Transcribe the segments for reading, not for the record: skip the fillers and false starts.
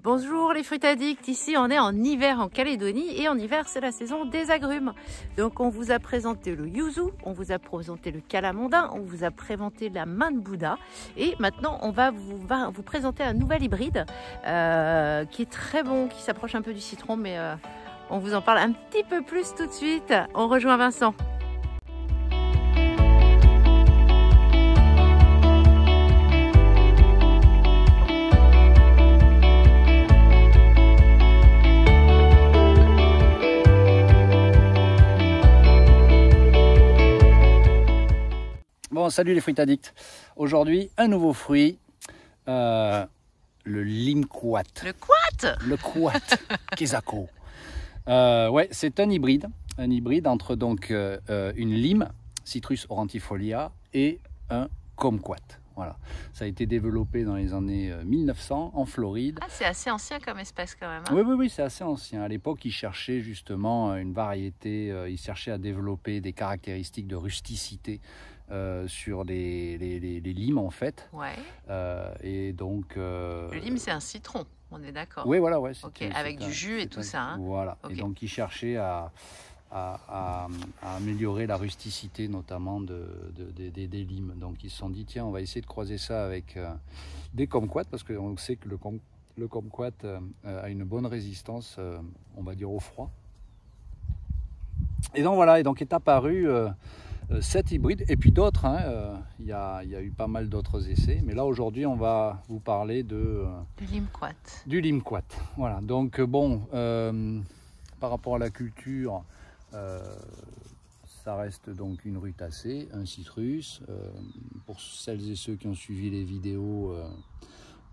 Bonjour les fruits addicts, ici on est en hiver en Calédonie et en hiver c'est la saison des agrumes. Donc on vous a présenté le yuzu, on vous a présenté le calamondin, on vous a présenté la main de Bouddha et maintenant on va vous présenter un nouvel hybride qui est très bon, qui s'approche un peu du citron mais on vous en parle un petit peu plus tout de suite. On rejoint Vincent. Bon, salut les fruits addicts. Aujourd'hui, un nouveau fruit, le limquat. Le quat. Le quat, Kezako. Ouais, c'est un hybride entre donc une lime, Citrus aurantifolia, et un kumquat. Voilà, ça a été développé dans les années 1900 en Floride. Ah, c'est assez ancien comme espèce quand même. Hein. Oui, c'est assez ancien. À l'époque, ils cherchaient justement une variété, ils cherchaient à développer des caractéristiques de rusticité sur les limes en fait. Ouais. Et donc. Le lime, c'est un citron, on est d'accord. Oui, voilà, ouais. Ok, avec du jus et tout ça. Hein. Voilà. Okay. Et donc, ils cherchaient à améliorer la rusticité notamment des limes. Donc ils se sont dit tiens, on va essayer de croiser ça avec des kumquats parce qu'on sait que le kumquat a une bonne résistance, on va dire, au froid. Et donc voilà, et donc est apparu cet hybride et puis d'autres. Il y a eu pas mal d'autres essais, mais là aujourd'hui on va vous parler du limquat. Du limquat. Voilà. Donc bon, par rapport à la culture. Ça reste donc une rutacée, un citrus. Pour celles et ceux qui ont suivi les vidéos,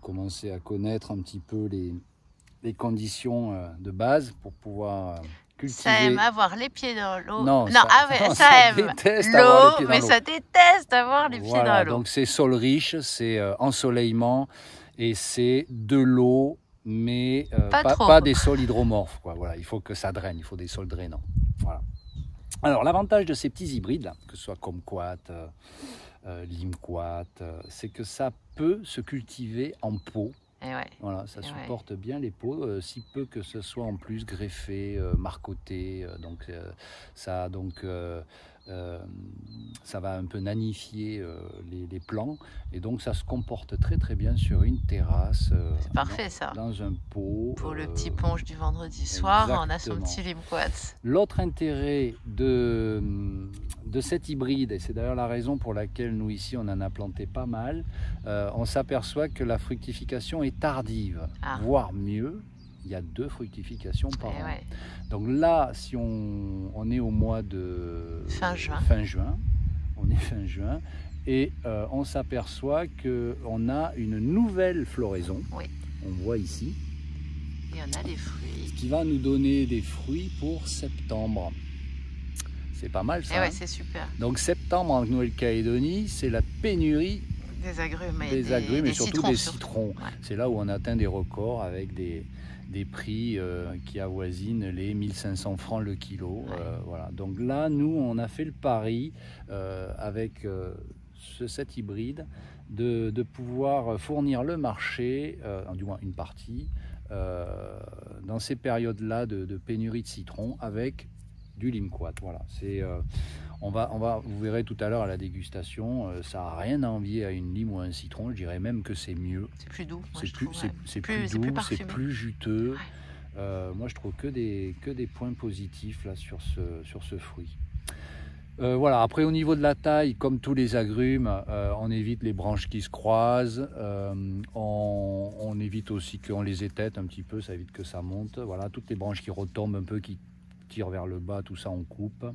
commencez à connaître un petit peu les conditions de base pour pouvoir cultiver. Ça aime avoir les pieds dans l'eau. Non, ça aime l'eau, mais ça déteste avoir les pieds dans l'eau. Donc c'est sol riche, c'est ensoleillement et c'est de l'eau. Mais pas des sols hydromorphes, quoi. Voilà, il faut que ça draine, il faut des sols drainants. Voilà. Alors l'avantage de ces petits hybrides, là, que ce soit kumquat, limquat, c'est que ça peut se cultiver en pot. Et ouais. Voilà, ça supporte bien les pots, si peu que ce soit en plus greffé, marcoté. Ça va un peu nanifier les plants et donc ça se comporte très très bien sur une terrasse. C'est parfait ça. Dans un pot. Pour le petit punch du vendredi soir, exactement. On a son petit limquat. L'autre intérêt de cet hybride, et c'est d'ailleurs la raison pour laquelle nous ici on en a planté pas mal, on s'aperçoit que la fructification est tardive, voire mieux. Il y a 2 fructifications par an. Ouais. Donc là, si on est au mois de fin juin, on est fin juin, et on s'aperçoit qu'on a une nouvelle floraison. Oui. On voit ici. Et on a des fruits. Ce qui va nous donner des fruits pour septembre. C'est pas mal ça. Et ouais, c'est super. Donc septembre en Nouvelle-Calédonie, c'est la pénurie des agrumes et surtout des citrons. Surtout. Ouais. C'est là où on atteint des records avec des prix qui avoisinent les 1500 francs le kilo. Ouais. Voilà. Donc là, nous, on a fait le pari avec cet hybride de pouvoir fournir le marché, du moins une partie, dans ces périodes-là de pénurie de citron avec du limquat. Voilà. Vous verrez tout à l'heure à la dégustation, ça n'a rien à envier à une lime ou à un citron. Je dirais même que c'est mieux. C'est plus doux. C'est plus doux, c'est plus juteux. Ouais. Moi, je trouve que des points positifs là sur ce fruit. Voilà. Après, au niveau de la taille, comme tous les agrumes, on évite les branches qui se croisent. On évite aussi qu'on les étête un petit peu, ça évite que ça monte. Voilà, toutes les branches qui retombent un peu, qui tirent vers le bas, tout ça, on coupe.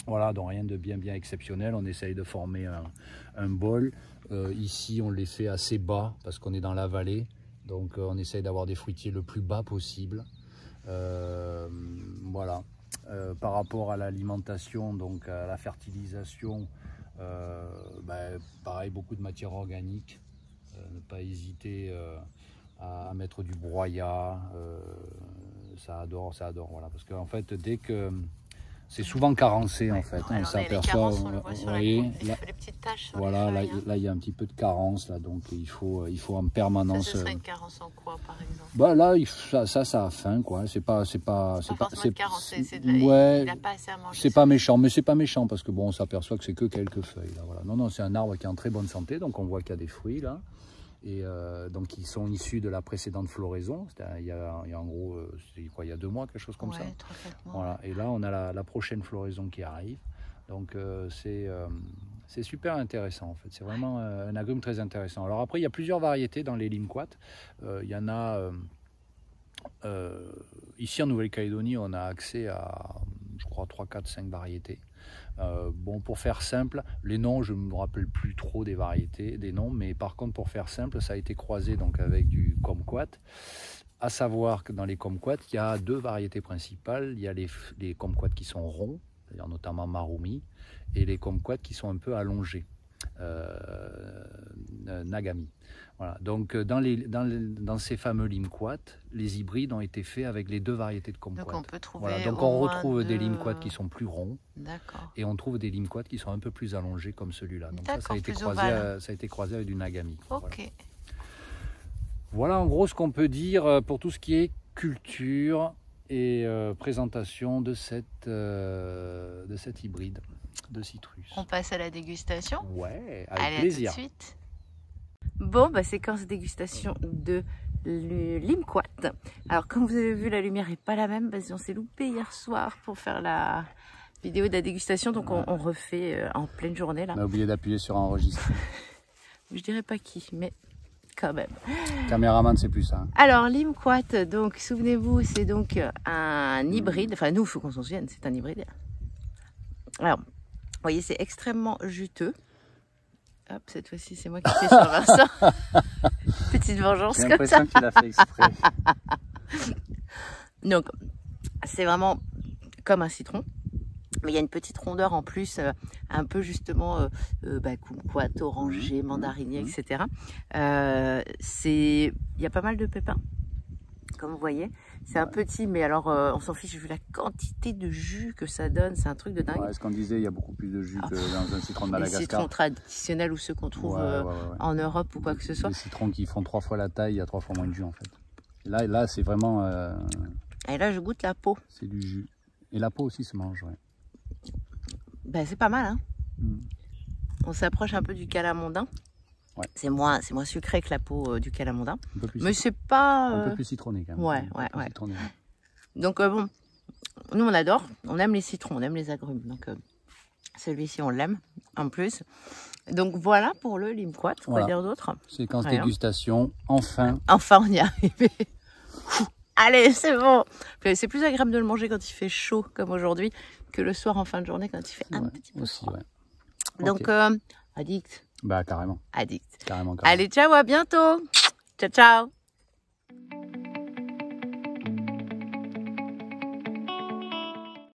Voilà, donc rien de bien exceptionnel. On essaye de former un bol. Ici, on les fait assez bas parce qu'on est dans la vallée. Donc, on essaye d'avoir des fruitiers le plus bas possible. Voilà. Par rapport à l'alimentation, donc à la fertilisation, pareil, beaucoup de matière organique. Ne pas hésiter à mettre du broyat. Ça adore. Voilà, parce qu'en fait, dès que C'est souvent carencé en fait. On s'aperçoit. Vous voyez, les petites taches sur voilà, les feuilles, là il y a un petit peu de carence là, donc il faut en permanence. Ça, ce serait une carence en quoi par exemple? Bah là, ça a faim quoi. C'est pas carencé, c'est ouais, il a pas assez à manger. C'est pas méchant, mais c'est pas méchant parce que bon, on s'aperçoit que c'est que quelques feuilles là. Voilà. Non, c'est un arbre qui est en très bonne santé, donc on voit qu'il y a des fruits là. Et donc ils sont issus de la précédente floraison. Il y a en gros, il y a 2 mois, quelque chose comme ça. 3-4 mois. Voilà. Et là, on a la prochaine floraison qui arrive. Donc c'est super intéressant en fait. C'est vraiment un agrume très intéressant. Alors après, il y a plusieurs variétés dans les limquats. Il y en a ici en Nouvelle-Calédonie, on a accès à, je crois, 3, 4, 5 variétés. Bon, pour faire simple, les noms, je ne me rappelle plus trop des variétés, des noms, mais par contre, pour faire simple, ça a été croisé donc avec du kumquat. À savoir que dans les kumquats, il y a 2 variétés principales. Il y a les kumquats qui sont ronds, c'est-à-dire notamment marumi, et les kumquats qui sont un peu allongés, nagami. Voilà. Donc dans ces fameux limquats, les hybrides ont été faits avec les 2 variétés de kumquat. Donc on peut trouver. Voilà. Donc on retrouve des limquats qui sont plus ronds. D'accord. Et on trouve des limquats qui sont un peu plus allongés comme celui-là. Donc ça a été croisé avec du nagami. Ok. Voilà en gros ce qu'on peut dire pour tout ce qui est culture et présentation de cet hybride de citrus. On passe à la dégustation? Ouais, avec Allez, plaisir. À tout de suite. Bon, séquence dégustation de limquat. Alors comme vous avez vu, la lumière n'est pas la même parce qu'on s'est loupé hier soir pour faire la vidéo de la dégustation. Donc on refait en pleine journée là. On a oublié d'appuyer sur enregistrer. Je dirais pas qui, mais quand même. Caméraman, c'est plus ça. Hein. Alors limquat, donc souvenez-vous, c'est donc un hybride. Enfin nous, il faut qu'on s'en souvienne, c'est un hybride. Alors, vous voyez, c'est extrêmement juteux. Hop, cette fois-ci, c'est moi qui fais sur Vincent. Petite vengeance comme ça. J'ai l'impression que tu l'as fait exprès. Donc, c'est vraiment comme un citron. Mais il y a une petite rondeur en plus, un peu justement kumquat, orangé, mandarinier, etc. Il y a pas mal de pépins, comme vous voyez. C'est un petit, mais alors on s'en fiche vu la quantité de jus que ça donne. C'est un truc de dingue. Ouais, ce qu'on disait, il y a beaucoup plus de jus que dans un citron de Madagascar. Les citrons traditionnels ou ceux qu'on trouve en Europe ou quoi que ce soit. Les citrons qui font 3 fois la taille, il y a 3 fois moins de jus en fait. Là c'est vraiment... Et là, je goûte la peau. C'est du jus. Et la peau aussi se mange, ouais. C'est pas mal, hein. On s'approche un peu du calamondin. Ouais. C'est moins sucré que la peau du calamondin. Mais c'est pas... Un peu plus citronné quand même. Ouais. Citronné. Donc bon, nous on adore. On aime les citrons, on aime les agrumes. Donc celui-ci on l'aime en plus. Donc voilà pour le limquat. Quoi dire d'autre? Séquence dégustation, enfin. Enfin on y est arrivé. Allez, c'est bon. C'est plus agréable de le manger quand il fait chaud comme aujourd'hui que le soir en fin de journée quand il fait un petit peu froid. Donc addict. Carrément. Addict. Carrément. Allez, ciao, à bientôt. Ciao, ciao.